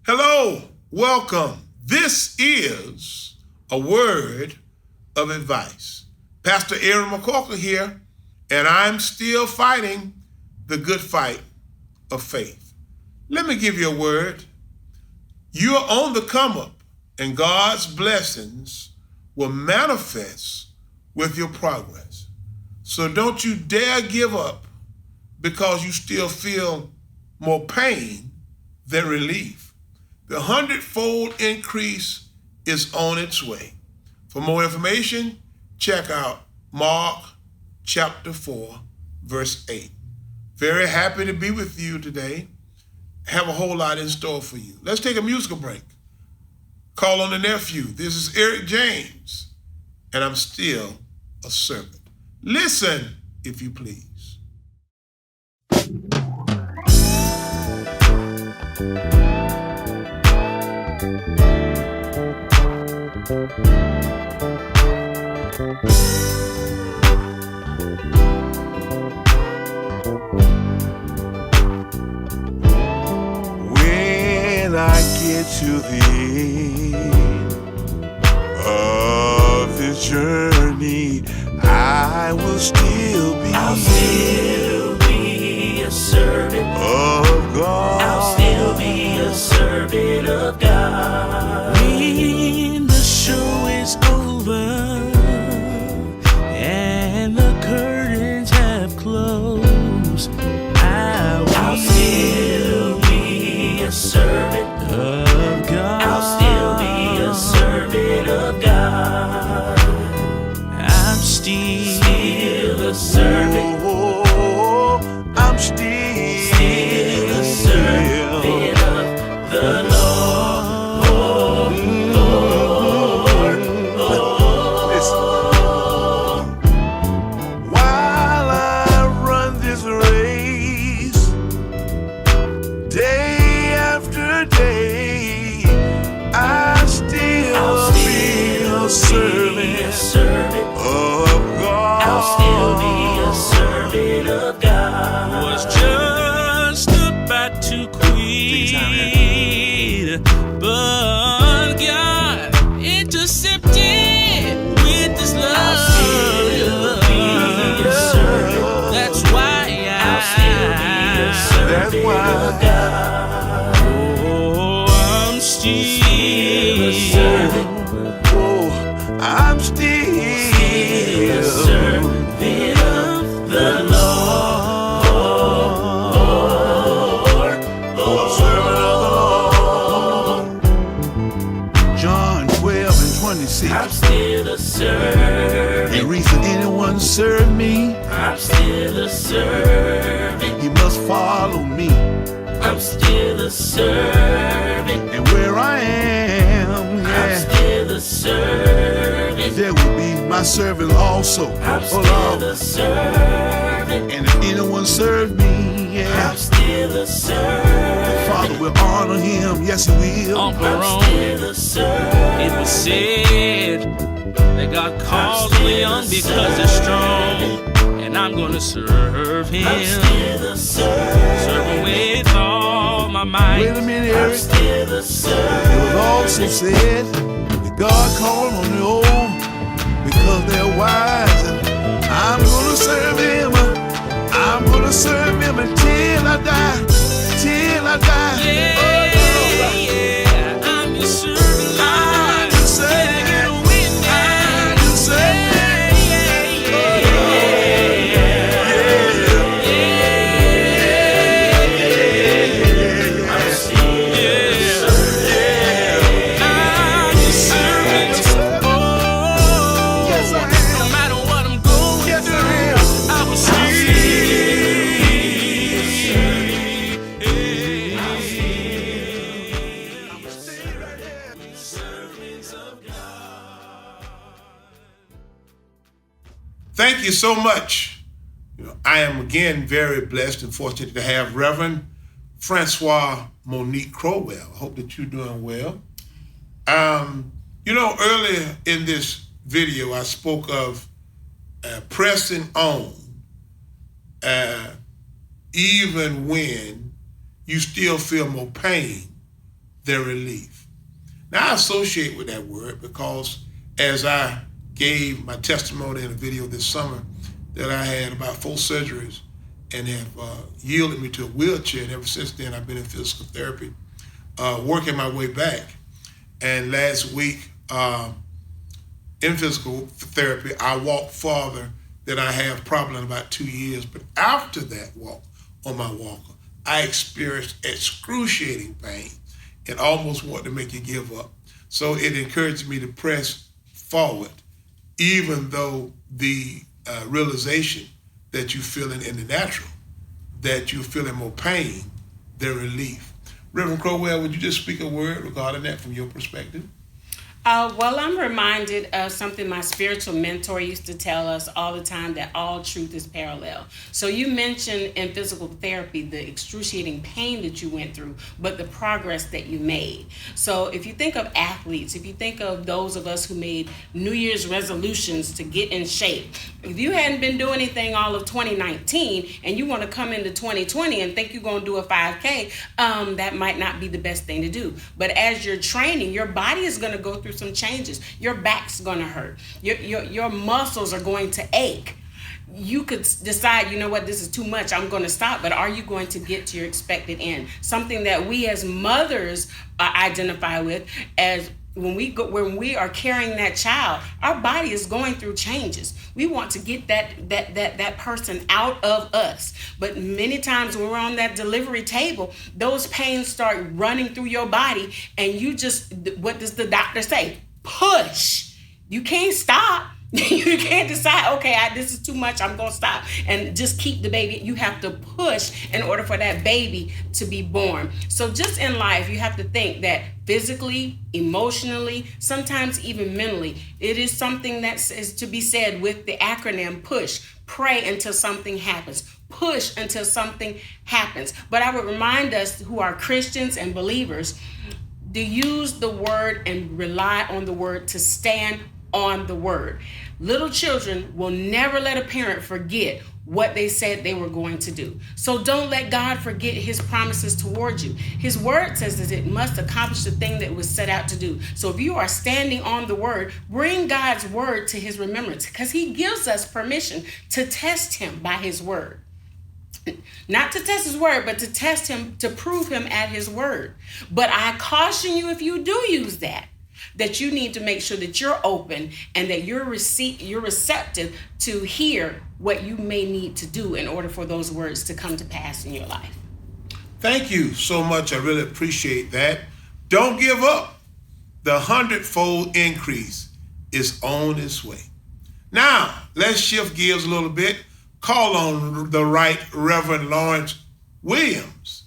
Hello, welcome. This is a word of advice. Pastor Aaron McCorkle here, and I'm still fighting the good fight of faith. Let me give you a word. You're on the come up, and God's blessings will manifest with your progress. So don't you dare give up because you still feel more pain than relief. The 100-fold increase is on its way. For more information, check out Mark chapter 4, verse 8. Very happy to be with you today. Have a whole lot in store for you. Let's take a musical break. Call on the nephew. This is Eric James, and I'm still a servant. Listen, if you please. When I get to the end of this journey, I'll still be a servant of God. I'll still be a servant of God. When the show is over and the curtains have closed, I'll still be a servant of God. I'll still be a servant of God. I'm still a servant. Oh, I'm still a servant of the Lord. Listen. While I run this race, day after day, I'll still be a servant of God. I'll still be a servant of God. Was just about to quit, but God intercepted with His love. I'll still be a servant. That's why I'll still be a servant of God. Oh, I'm still a servant. Oh, I'm still a servant of the Lord. John 12:26. I'm still a servant. Ain't reason anyone serve me. I'm still a servant. He must follow me. I'm still a servant. And where I am, I'm still a servant. there will be my servant also. I'm Oh, still Lord. a servant. And if anyone serve me, I'm still a servant. Father will honor him. Yes, he will. I'm still a servant. It was said that God calls the young because they're strong, and I'm gonna serve Him. I'm still a servant. Serve Him with all my might. Wait a minute, I'm Eric. still a servant. It was also said that God called on the old because they're wise. And I'm gonna serve him. I'm gonna serve him until I die. Till I die. Yeah, I'm your servant. I'm your servant. Can I get a witness? I'm your servant. Thank you so much. I am again very blessed and fortunate to have Reverend Francois Monique Crowell. I hope that you're doing well. Earlier in this video, I spoke of pressing on even when you still feel more pain their relief. Now I associate with that word because as I gave my testimony in a video this summer that I had about 4 surgeries and have yielded me to a wheelchair, and ever since then I've been in physical therapy, working my way back. And last week in physical therapy, I walked farther than I have probably in about 2 years. But after that walk on my walker, I experienced excruciating pain and almost wanted to make you give up. So it encouraged me to press forward, even though the realization that you're feeling in the natural, that you're feeling more pain than relief. Reverend Crowell, would you just speak a word regarding that from your perspective? Well, I'm reminded of something my spiritual mentor used to tell us all the time, that all truth is parallel. So you mentioned in physical therapy the excruciating pain that you went through, but the progress that you made. So if you think of athletes, if you think of those of us who made New Year's resolutions to get in shape, if you hadn't been doing anything all of 2019 and you want to come into 2020 and think you're going to do a 5K, that might not be the best thing to do. But as you're training, your body is going to go through some changes. Your back's going to hurt. Your muscles are going to ache. You could decide, you know what, this is too much, I'm going to stop. But are you going to get to your expected end? Something that we as mothers identify with as when we are carrying that child, our body is going through changes. We want to get that person out of us. But many times when we're on that delivery table, those pains start running through your body, and you just, what does the doctor say? Push. You can't stop. You can't decide, okay, this is too much, I'm going to stop and just keep the baby. You have to push in order for that baby to be born. So just in life, you have to think that physically, emotionally, sometimes even mentally, it is something that is to be said with the acronym PUSH. Pray until something happens. Push until something happens. But I would remind us who are Christians and believers to use the word and rely on the word, to stand on the word. Little children will never let a parent forget what they said they were going to do. So don't let God forget his promises towards you. His word says that it must accomplish the thing that it was set out to do. So if you are standing on the word, bring God's word to his remembrance, because he gives us permission to test him by his word. Not to test his word, but to test him, to prove him at his word. But I caution you, if you do use that you need to make sure that you're open and that you're receptive to hear what you may need to do in order for those words to come to pass in your life. Thank you so much. I really appreciate that. Don't give up. The 100-fold increase is on its way. Now, let's shift gears a little bit. Call on the Right Reverend Lawrence Williams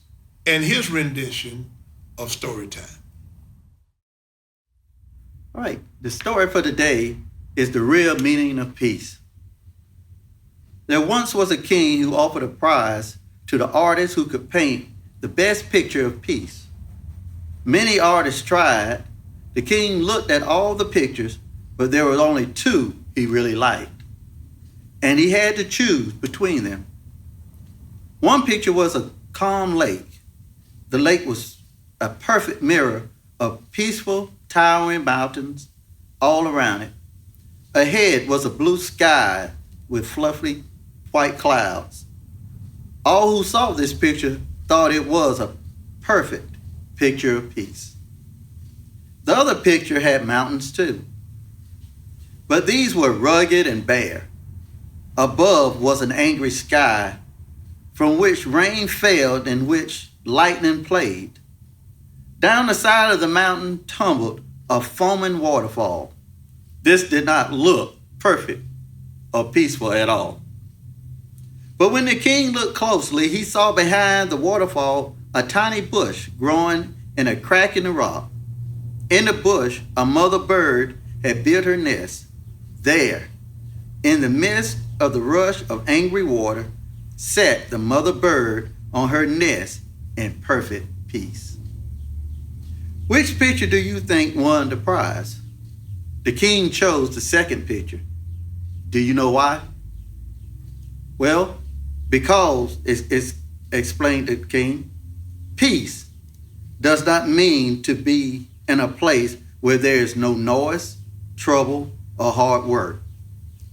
and his rendition of Storytime. All right, the story for today is the real meaning of peace. There once was a king who offered a prize to the artist who could paint the best picture of peace. Many artists tried. The king looked at all the pictures, but there were only 2 he really liked, and he had to choose between them. One picture was a calm lake. The lake was a perfect mirror of peaceful, towering mountains all around it. Ahead was a blue sky with fluffy white clouds. All who saw this picture thought it was a perfect picture of peace. The other picture had mountains too, but these were rugged and bare. Above was an angry sky from which rain fell and which lightning played. Down the side of the mountain tumbled a foaming waterfall. This did not look perfect or peaceful at all. But when the king looked closely, he saw behind the waterfall a tiny bush growing in a crack in the rock. In the bush, a mother bird had built her nest. There, in the midst of the rush of angry water, sat the mother bird on her nest in perfect peace. Which picture do you think won the prize? The king chose the second picture. Do you know why? Well, because it's explained to the king, peace does not mean to be in a place where there is no noise, trouble, or hard work.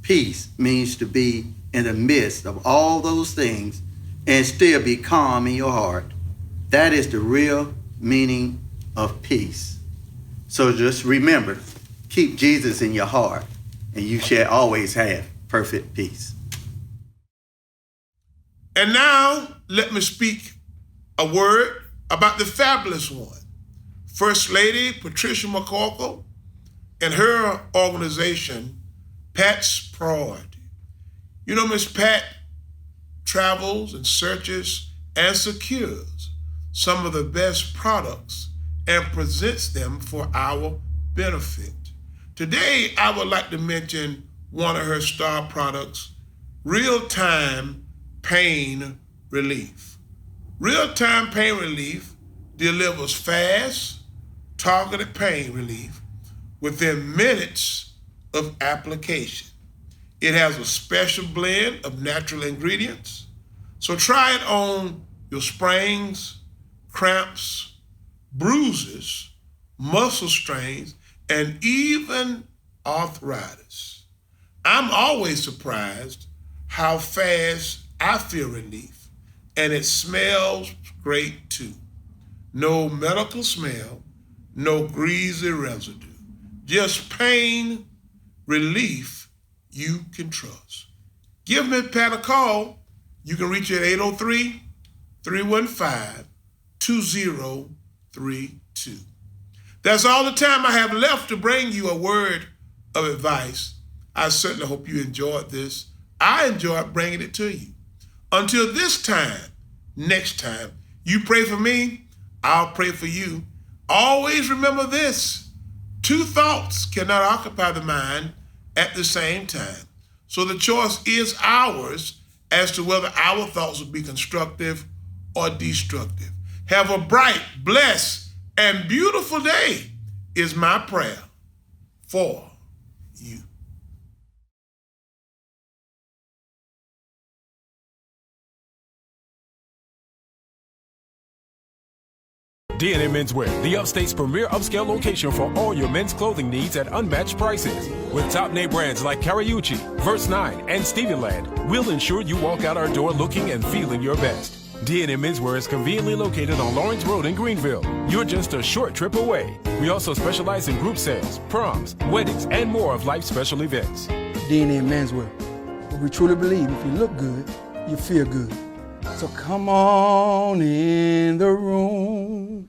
Peace means to be in the midst of all those things and still be calm in your heart. That is the real meaning of peace. So just remember, keep Jesus in your heart, and you shall always have perfect peace. And now, let me speak a word about the fabulous one, First Lady Patricia McCorkle and her organization, Pat's Priority. You know, Miss Pat travels and searches and secures some of the best products and presents them for our benefit. Today, I would like to mention one of her star products, Real-Time Pain Relief. Real-Time Pain Relief delivers fast, targeted pain relief within minutes of application. It has a special blend of natural ingredients, so try it on your sprains, cramps, bruises, muscle strains, and even arthritis. I'm always surprised how fast I feel relief, and it smells great too. No medical smell, no greasy residue, just pain relief you can trust. Give me Pat a call. You can reach at 803-315-2032. That's all the time I have left to bring you a word of advice. I certainly hope you enjoyed this. I enjoyed bringing it to you. Until this time, next time, you pray for me, I'll pray for you. Always remember this: two thoughts cannot occupy the mind at the same time. So the choice is ours as to whether our thoughts will be constructive or destructive. Have a bright, blessed, and beautiful day is my prayer for you. DNA Menswear, the upstate's premier upscale location for all your men's clothing needs at unmatched prices. With top name brands like Kariuchi, Verse 9, and Stevie Land, we'll ensure you walk out our door looking and feeling your best. DNA Menswear is conveniently located on Lawrence Road in Greenville. You're just a short trip away. We also specialize in group sales, proms, weddings, and more of life's special events. DNA Menswear, where we truly believe if you look good, you feel good. So come on in the room.